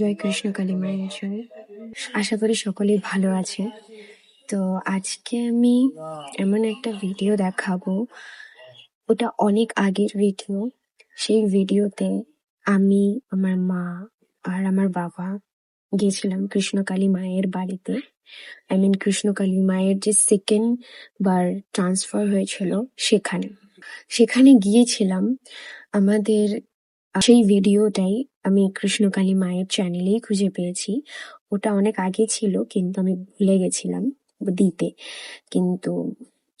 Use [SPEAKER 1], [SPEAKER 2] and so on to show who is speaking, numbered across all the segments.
[SPEAKER 1] জয় কৃষ্ণ কালী মায়ের জয়। আশা করি সকলেই ভালো আছে। তো আজকে আমি এমন একটা ভিডিও দেখাবো, ওটা অনেক আগের ভিডিও। সেই ভিডিওতে আমি, আমার মা আর আমার বাবা গিয়েছিলাম কৃষ্ণকালী মায়ের বাড়িতে। কৃষ্ণকালী মায়ের যে সেকেন্ড বার ট্রান্সফার হয়েছিল সেখানে গিয়েছিলাম। আমাদের সেই ভিডিওটাই আমি কৃষ্ণকালী মায়ের চ্যানেলেই খুঁজে পেয়েছি। ওটা অনেক আগে ছিল, কিন্তু আমি ভুলে গেছিলাম দিতে। কিন্তু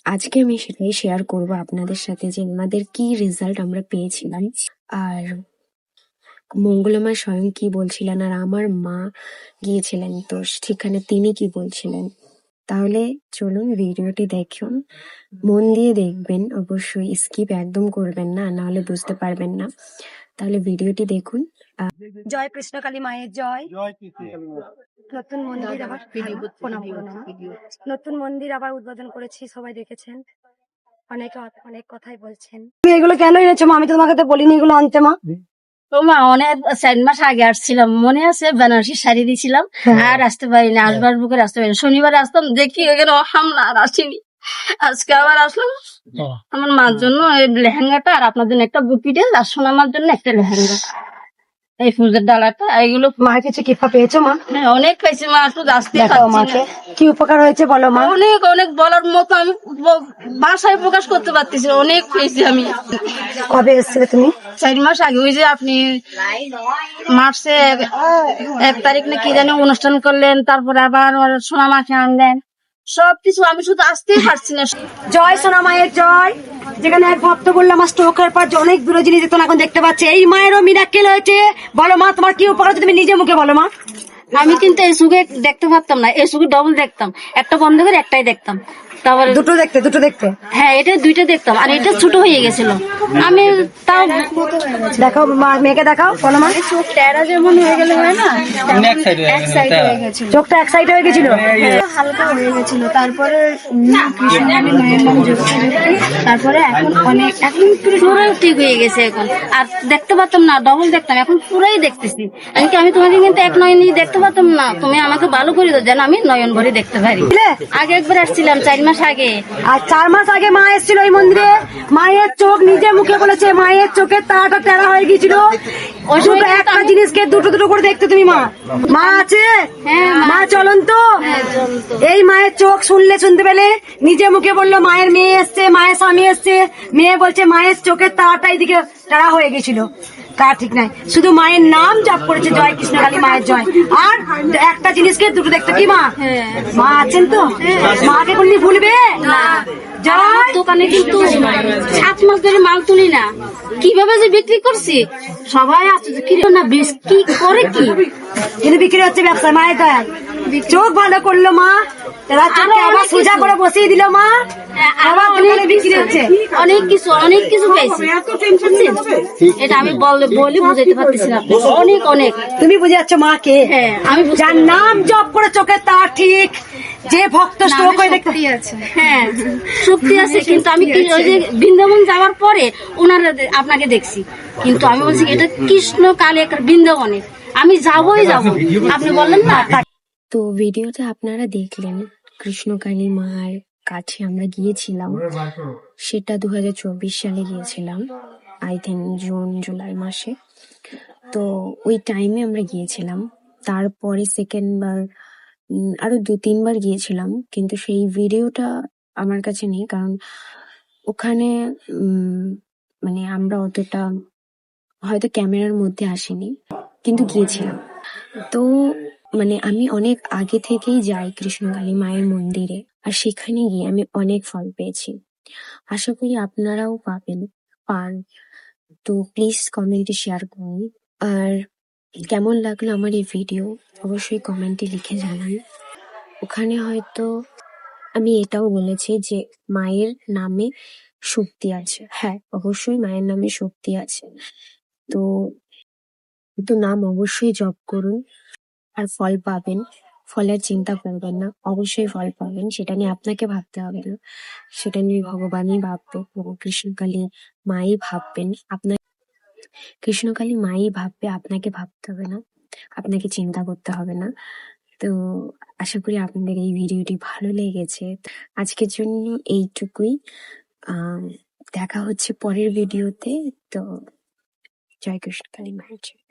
[SPEAKER 1] আজকে আমি সেটাই শেয়ার করব আপনাদের সাথে, যে আমাদের কি রেজাল্ট আমরা পেয়েছিলাম, আর মঙ্গলমা স্বয়ং কি বলছিলেন, আর আমার মা গিয়েছিলেন তো সেখানে তিনি কি বলছিলেন। তাহলে চলুন ভিডিওটি দেখুন, মন দিয়ে দেখবেন, অবশ্যই স্কিপ একদম করবেন না, নাহলে বুঝতে পারবেন না। তাহলে ভিডিওটি দেখুন।
[SPEAKER 2] জয় কৃষ্ণকালী মায়ের জয়। নতুন মন্দির আবার নতুন মন্দির আবার উদ্বোধন করেছি, সবাই দেখেছেন, অনেকে অনেক কথাই বলছেন। তুমি এগুলো কেন এনেছো মা? আমি তো তোমাকে তো বলিনি এগুলো আনতে মা।
[SPEAKER 3] তো মা অনেক 4 মাস আগে আসছিলাম, মনে আছে, বেনারসি শাড়ি দিয়েছিলাম, আর আসতে পারিনি, আসবার বুকে আসতে পারিনি। শনিবারে আসতাম, দেখি ওখানে হামলা, আর আসিনি। আজকে আবার আসলাম আমার মার জন্য এই লেহেঙ্গাটা, আর আপনার জন্য একটা বুকিটে, আর সোনামার জন্য একটা লেহেঙ্গা, এই ফুলের ডালাটা, এইগুলো।
[SPEAKER 2] মায়ের কাছে কৃপা পেয়েছো মা?
[SPEAKER 3] হ্যাঁ, অনেক পাইছি মা, শুধু আসতে
[SPEAKER 2] মাকে কি উপকার হয়েছে বলো মা?
[SPEAKER 3] অনেক অনেক বলার মতো আমি ভাষায় প্রকাশ করতে পারতেছি, অনেক পেয়েছি আমি।
[SPEAKER 2] কবে এসেছিলে তুমি?
[SPEAKER 3] 4 মাস আগে। ওই যে আপনি মার্চে 1 তারিখ না কি জানি অনুষ্ঠান করলেন, তারপরে আবার সোনা মাকে আনলেন, সবকিছু আমি শুধু আসতেই পারছি না।
[SPEAKER 2] জয় সোনা মায়ের জয়। যেখানে এক ভক্ত বললো আমার স্ট্রোকের পর অনেক দূরে জিনিস যেত, এখন দেখতে পাচ্ছে এই মায়েরও মিরাক্কেল হয়েছে। বলো মা তোমার কি উপকার হচ্ছে, তুমি নিজে মুখে বলো মা।
[SPEAKER 3] আমি কিন্তু এই সুখে দেখতে পারতাম না, এই সুখে ডবল দেখতাম, একটা বন্ধ করে একটাই দেখতাম, তারপরে
[SPEAKER 2] দুটো দেখতে
[SPEAKER 3] হ্যাঁ এটা 2টা দেখতাম, আর এটা ছোট হয়ে গেছিল। আমি তাও
[SPEAKER 2] দেখাও মা, মেয়েকে দেখাও বলো মা।
[SPEAKER 3] টেরা যেমন হয়ে গেলে হয় না, এক সাইড হয়ে গেছিল,
[SPEAKER 2] চোখটা এক সাইড হয়ে গেছিল,
[SPEAKER 3] হালকা হয়ে গেছিল। তারপরে কৃষ্ণকালী মায়ের নাম জপতে তারপরে এখন পুরোই ঠিক হয়ে গেছে এখন। আর দেখতে পারতাম না, ডবল দেখতাম, এখন পুরোই দেখতেছি। আমি তোমাকে কিন্তু এক নয়ন দেখতে পারতাম না, তুমি আমাকে ভালো করে দাও যেন আমি নয়ন ভরে দেখতে পারি। আগে একবার আসছিলাম 4 মাস আগে,
[SPEAKER 2] আর 4 মাস আগে মা এসেছিল ওই মন্দিরে। মায়ের চোখ নিজে মুখে বলেছে মায়ের চোখের তারাটা টেরা হয়ে গেছিল। ওই সময় একটা জিনিসকে দুটো দুটো করে দেখতে তুমি মা। মা আছে, মা চলন্ত। এই মায়ের চোখ শুনতে পেলে নিজে মুখে বললো মায়ের মেয়ে এসছে, মায়ের স্বামী এসছে। মেয়ে বলছে মায়ের চোখের তারাটা এদিকে টেরা হয়ে গেছিল। তা ঠিক নাই, শুধু মায়ের নাম জপ করেছে জয় কৃষ্ণকালী মায়ের জয়। আর একটা জিনিসকে দুটো দেখতে কি মা? মা আছেন তো, মাকে কোনদিন ভুলবে না।
[SPEAKER 3] দোকানে কিন্তু 7 মাস ধরে মাল তুলি না, কিভাবে যে বিক্রি করছি সবাই আসছে, কি না কি করে, কি
[SPEAKER 2] কিন্তু বিক্রি হচ্ছে ব্যবসা মায়ের দয়ায়। চোখ ভালো করলো মা, এবার চোখে আবার সোজা করে বসিয়ে দিল মা, আবার দোকানে বিক্রি হচ্ছে।
[SPEAKER 3] অনেক কিছু পেয়েছি, এটা আমি বলি বুঝাইতে পারতেছি না, অনেক অনেক।
[SPEAKER 2] তুমি বুঝে যাচ্ছ মাকে?
[SPEAKER 3] হ্যাঁ, আমি
[SPEAKER 2] যার নাম জপ করে চোখে তার ঠিক, যে ভক্ত স্ট্রোক হয়ে দেখতে আছে,
[SPEAKER 3] হ্যাঁ শক্তি আছে। কিন্তু আমি ওই যে বৃন্দাবন যাওয়ার পরে ওনারা আপনাকে দেখছি, কিন্তু আমি বলছি এটা কৃষ্ণ কালী বৃন্দাবনে আমি যাবোই যাবো, আপনি বললেন না।
[SPEAKER 1] তো ভিডিওতে আপনারা দেখলেন কৃষ্ণকালী মার কাছে আমরা গিয়েছিলাম, সেটা 2024 সালে গিয়েছিলাম, আই থিঙ্ক জুন জুলাই মাসে। তো ওই টাইমে আমরা গিয়েছিলাম। তারপরে সেকেন্ড বার আরো 2-3 বার গিয়েছিলাম, কিন্তু সেই ভিডিওটা আমার কাছে নেই, কারণ ওখানে আমরা অতটা হয়তো ক্যামেরার মধ্যে আসেনি, কিন্তু গিয়েছিলাম। তো আমি অনেক আগে থেকেই যাই কৃষ্ণকালী মায়ের মন্দিরে, আর সেখানে গিয়ে আমি অনেক ফল পেয়েছি। আশা করি আপনারাও পান। তো প্লিজ কমেন্টে শেয়ার করুন, আর কেমন লাগলো আমার এই ভিডিও অবশ্যই কমেন্টে লিখে জানান। ওখানে হয়তো আমি এটাও বলেছি যে মায়ের নামে শক্তি আছে। হ্যাঁ, অবশ্যই মায়ের নামে শক্তি আছে। তো নাম অবশ্যই জপ করুন, আর ফল পাবেন। ফলের চিন্তা করবেন না, অবশ্যই ফল পাবেন। সেটা নিয়ে আপনাকে ভাবতে হবে না, সেটা নিয়ে ভগবানই ভাববে, কৃষ্ণকালী মাই ভাববেন। কৃষ্ণকালী মাই ভাববে, আপনাকে ভাবতে হবে না। আপনাকে চিন্তা করতে হবে না। তো আশা করি আপনাদের এই ভিডিওটি ভালো লেগেছে। আজকের জন্য এইটুকুই। দেখা হচ্ছে পরের ভিডিওতে। তো জয় কৃষ্ণ কালী মায়ের জয়।